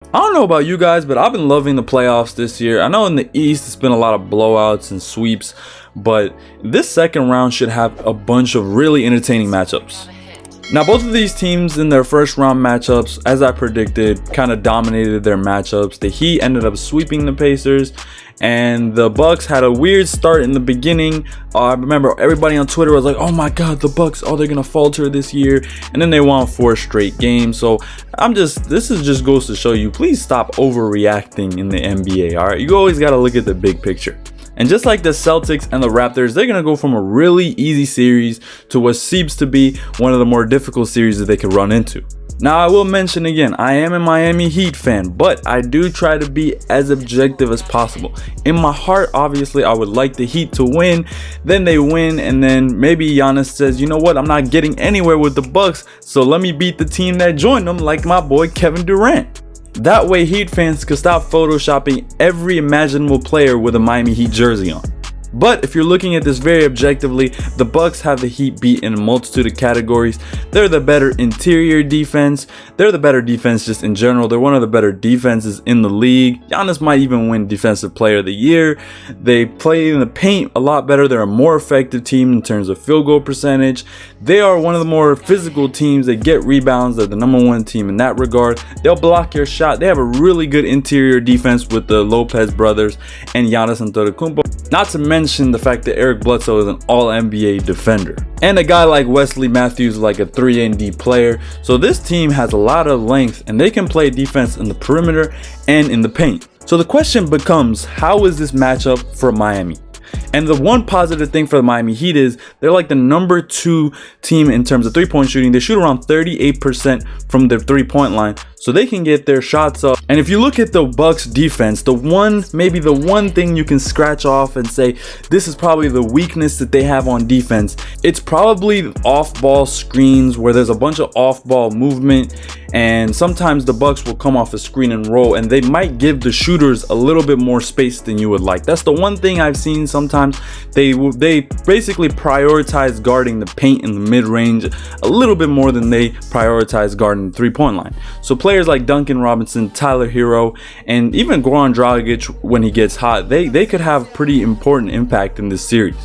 I don't know about you guys, but I've been loving the playoffs this year. I know in the East it's been a lot of blowouts and sweeps, but this second round should have a bunch of really entertaining matchups. Now, both of these teams in their first round matchups, as I predicted, kind of dominated their matchups. The Heat ended up sweeping the Pacers, and the Bucks had a weird start in the beginning. I remember everybody on Twitter was like, oh my god, the Bucks, they're gonna falter this year, and then they won 4 straight games. So this is just goes to show you, please stop overreacting in the NBA. All right, you always got to look at the big picture. And just like the Celtics and the Raptors, they're going to go from a really easy series to what seems to be one of the more difficult series that they could run into. Now, I will mention again, I am a Miami Heat fan, but I do try to be as objective as possible. In my heart, obviously, I would like the Heat to win. Then they win, and then maybe Giannis says, you know what, I'm not getting anywhere with the Bucks, so let me beat the team that joined them, like my boy Kevin Durant. That way, Heat fans could stop photoshopping every imaginable player with a Miami Heat jersey on. But if you're looking at this very objectively, the Bucks have the Heat beat in a multitude of categories. They're the better interior defense. They're the better defense just in general. They're one of the better defenses in the league. Giannis might even win Defensive Player of the Year. They play in the paint a lot better. They're a more effective team in terms of field goal percentage. They are one of the more physical teams. They get rebounds. They're the #1 team in that regard. They'll block your shot. They have a really good interior defense with the Lopez brothers and Giannis Antetokounmpo. Not to mention the fact that Eric Bledsoe is an all-NBA defender. And a guy like Wesley Matthews is like a 3-and-D player. So this team has a lot of length, and they can play defense in the perimeter and in the paint. So the question becomes, how is this matchup for Miami? And the one positive thing for the Miami Heat is they're like the #2 team in terms of three-point shooting. They shoot around 38% from their three-point line, so they can get their shots up. And if you look at the Bucks defense, maybe the one thing you can scratch off and say this is probably the weakness that they have on defense, it's probably off-ball screens where there's a bunch of off-ball movement, and sometimes the Bucks will come off a screen and roll, and they might give the shooters a little bit more space than you would like. That's the one thing I've seen sometimes. They basically prioritize guarding the paint in the mid-range a little bit more than they prioritize guarding the three-point line. So players like Duncan Robinson, Tyler Hero, and even Goran Dragic, when he gets hot, they could have pretty important impact in this series.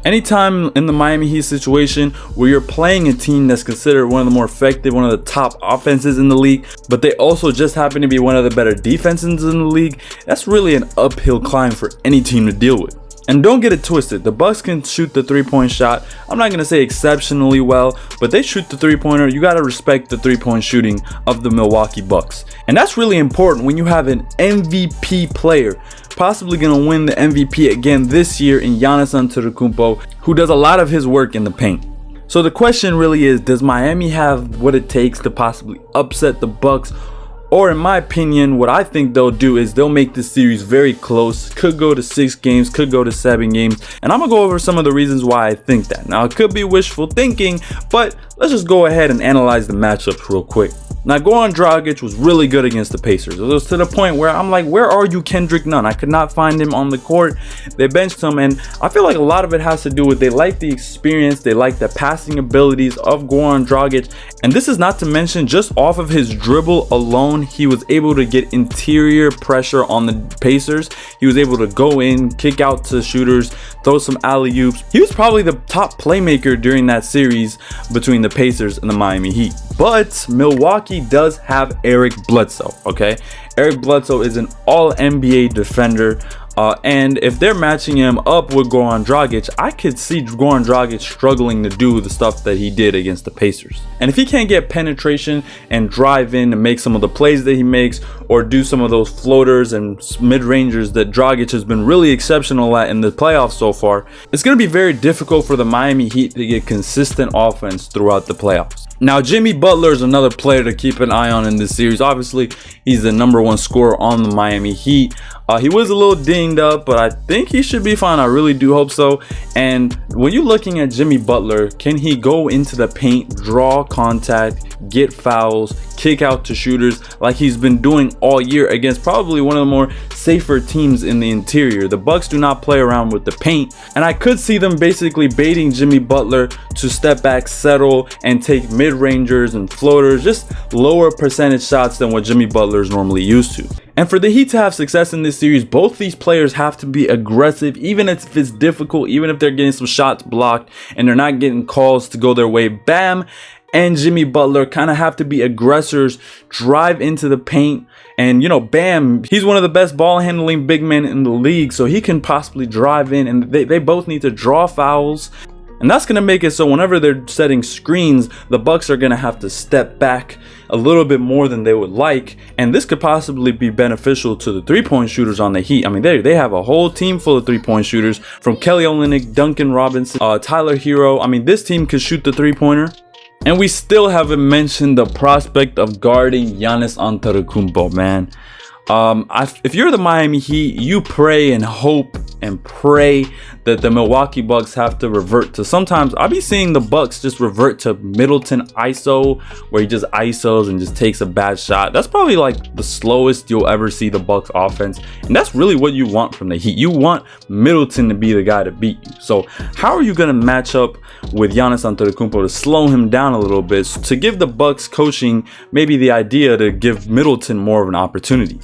Anytime in the Miami Heat situation where you're playing a team that's considered one of the more effective, one of the top offenses in the league, but they also just happen to be one of the better defenses in the league, that's really an uphill climb for any team to deal with. And don't get it twisted, the Bucks can shoot the three-point shot. I'm not going to say exceptionally well, but they shoot the three-pointer. You got to respect the three-point shooting of the Milwaukee Bucks. And that's really important when you have an MVP player, possibly going to win the MVP again this year in Giannis Antetokounmpo, who does a lot of his work in the paint. So the question really is, does Miami have what it takes to possibly upset the Bucks? Or in my opinion, what I think they'll do is they'll make this series very close. Could go to 6 games, could go to 7 games. And I'm going to go over some of the reasons why I think that. Now, it could be wishful thinking, but let's just go ahead and analyze the matchups real quick. Now, Goran Dragic was really good against the Pacers. It was to the point where I'm like, where are you, Kendrick Nunn? I could not find him on the court. They benched him, and I feel like a lot of it has to do with they like the experience, they like the passing abilities of Goran Dragic. And this is not to mention, just off of his dribble alone, he was able to get interior pressure on the Pacers. He was able to go in, kick out to shooters, throw some alley-oops. He was probably the top playmaker during that series between the Pacers and the Miami Heat. But Milwaukee does have Eric Bledsoe, okay? Eric Bledsoe is an all-NBA defender. And if they're matching him up with Goran Dragic, I could see Goran Dragic struggling to do the stuff that he did against the Pacers. And if he can't get penetration and drive in and make some of the plays that he makes, or do some of those floaters and mid-rangers that Dragic has been really exceptional at in the playoffs so far, it's going to be very difficult for the Miami Heat to get consistent offense throughout the playoffs. Now, Jimmy Butler is another player to keep an eye on in this series. Obviously, he's the #1 scorer on the Miami Heat. He was a little dinged up, but I think he should be fine. I really do hope so. And when you're looking at Jimmy Butler, can he go into the paint, draw contact, get fouls, kick out to shooters like he's been doing all year against probably one of the more safer teams in the interior. The Bucks do not play around with the paint, and I could see them basically baiting Jimmy Butler to step back, settle, and take mid-rangers and floaters, just lower percentage shots than what Jimmy Butler is normally used to. And for the Heat to have success in this series, both these players have to be aggressive, even if it's difficult, even if they're getting some shots blocked and they're not getting calls to go their way. Bam and Jimmy Butler kind of have to be aggressors, drive into the paint. And, you know, Bam, he's one of the best ball handling big men in the league, so he can possibly drive in, and they both need to draw fouls. And that's going to make it so whenever they're setting screens, the Bucks are going to have to step back a little bit more than they would like. And this could possibly be beneficial to the three-point shooters on the Heat. I mean, they have a whole team full of three-point shooters, from Kelly Olynyk, Duncan Robinson, Tyler Hero. I mean, this team could shoot the three-pointer. And we still haven't mentioned the prospect of guarding Giannis Antetokounmpo, man. If you're the Miami Heat, you pray and hope and pray that the Milwaukee Bucks have to revert to, sometimes I'll be seeing the Bucks just revert to Middleton ISO, where he just ISOs and just takes a bad shot. That's probably like the slowest you'll ever see the Bucks offense, and that's really what you want from the Heat. You want Middleton to be the guy to beat you. So how are you going to match up with Giannis Antetokounmpo to slow him down a little bit, to give the Bucks coaching maybe the idea to give Middleton more of an opportunity?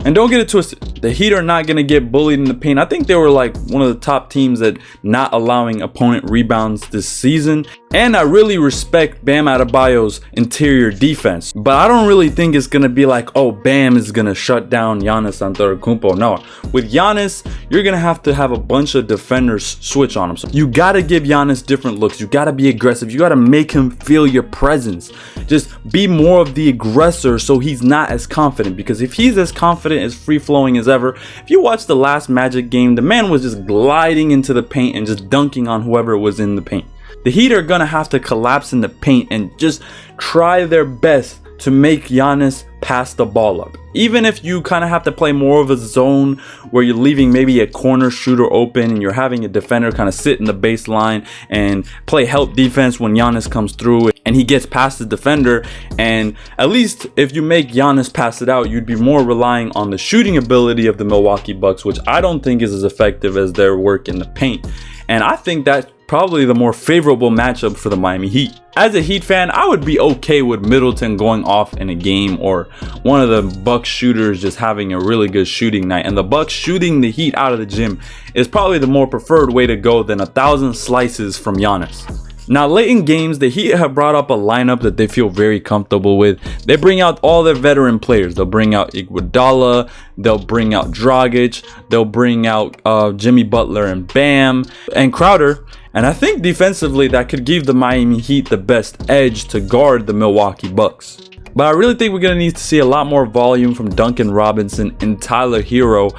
And don't get it twisted, the Heat are not going to get bullied in the paint. I think they were like one of the top teams at not allowing opponent rebounds this season. And I really respect Bam Adebayo's interior defense. But I don't really think it's going to be like, oh, Bam is going to shut down Giannis Antetokounmpo. No, with Giannis, you're going to have a bunch of defenders switch on him. So you got to give Giannis different looks. You got to be aggressive. You got to make him feel your presence. Just be more of the aggressor so he's not as confident. Because if he's as confident, as free-flowing as ever, if you watch the last Magic game, the man was just gliding into the paint and just dunking on whoever was in the paint. The Heat are gonna have to collapse in the paint and just try their best to make Giannis pass the ball up. Even if you kind of have to play more of a zone where you're leaving maybe a corner shooter open and you're having a defender kind of sit in the baseline and play help defense when Giannis comes through and he gets past the defender. And at least if you make Giannis pass it out, you'd be more relying on the shooting ability of the Milwaukee Bucks, which I don't think is as effective as their work in the paint. And I think that's probably the more favorable matchup for the Miami Heat. As a Heat fan, I would be okay with Middleton going off in a game, or one of the Bucks shooters just having a really good shooting night. And the Bucks shooting the Heat out of the gym is probably the more preferred way to go than 1,000 slices from Giannis. Now, late in games, the Heat have brought up a lineup that they feel very comfortable with. They bring out all their veteran players. They'll bring out Iguodala, they'll bring out Dragic, they'll bring out Jimmy Butler and Bam and Crowder. And I think defensively that could give the Miami Heat the best edge to guard the Milwaukee Bucks. But I really think we're going to need to see a lot more volume from Duncan Robinson and Tyler Hero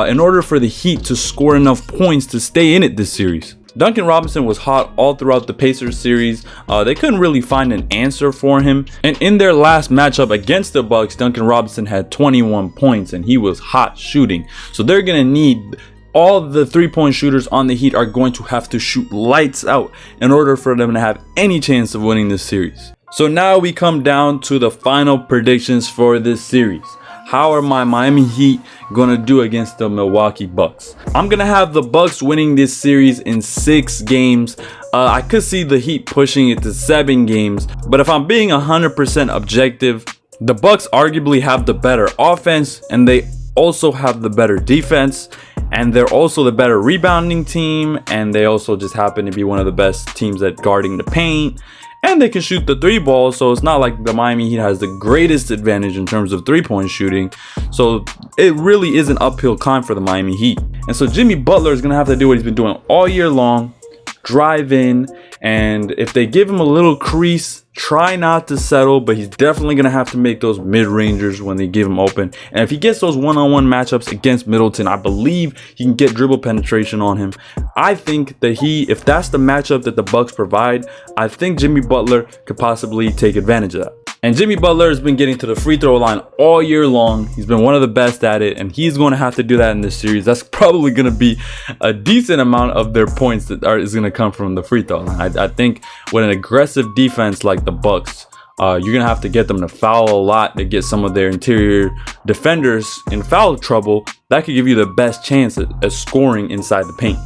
in order for the Heat to score enough points to stay in it this series. Duncan Robinson was hot all throughout the Pacers series. They couldn't really find an answer for him. And in their last matchup against the Bucks, Duncan Robinson had 21 points and he was hot shooting. So they're going to need, all the three-point shooters on the Heat are going to have to shoot lights out in order for them to have any chance of winning this series. So now we come down to the final predictions for this series. How are my Miami Heat going to do against the Milwaukee Bucks? I'm going to have the Bucks winning this series in 6 games. I could see the Heat pushing it to 7 games. But if I'm being 100% objective, the Bucks arguably have the better offense, and they also have the better defense, and they're also the better rebounding team, and they also just happen to be one of the best teams at guarding the paint. And they can shoot the 3 ball, so it's not like the Miami Heat has the greatest advantage in terms of 3-point shooting. So it really is an uphill climb for the Miami Heat. And so Jimmy Butler is going to have to do what he's been doing all year long, drive in, and if they give him a little crease, try not to settle, but he's definitely going to have to make those mid-rangers when they give him open. And if he gets those one-on-one matchups against Middleton, I believe he can get dribble penetration on him. I think that if that's the matchup that the Bucks provide, I think Jimmy Butler could possibly take advantage of that. And Jimmy Butler has been getting to the free throw line all year long. He's been one of the best at it, and he's going to have to do that in this series. That's probably going to be a decent amount of their points that is going to come from the free throw line. I think with an aggressive defense like the Bucks, you're going to have to get them to foul a lot to get some of their interior defenders in foul trouble. that could give you the best chance at scoring inside the paint.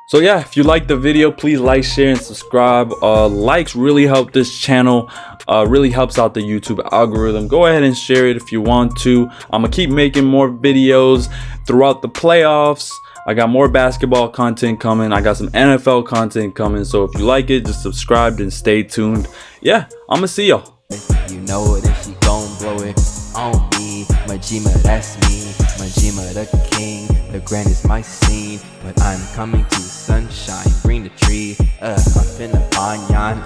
So yeah, if you like the video, please like, share, and subscribe. Likes really help this channel, really helps out the YouTube algorithm. Go ahead and share it if you want to. I'm gonna keep making more videos throughout the playoffs. I got more basketball content coming. I got some NFL content coming. So if you like it, just subscribe and stay tuned. Yeah, I'm gonna see y'all. You know it, and she gon' blow it on me. Majima, that's me. Majima, the king. The grand is my scene. But I'm coming to sunshine. Bring the tree. I'm finna banyan.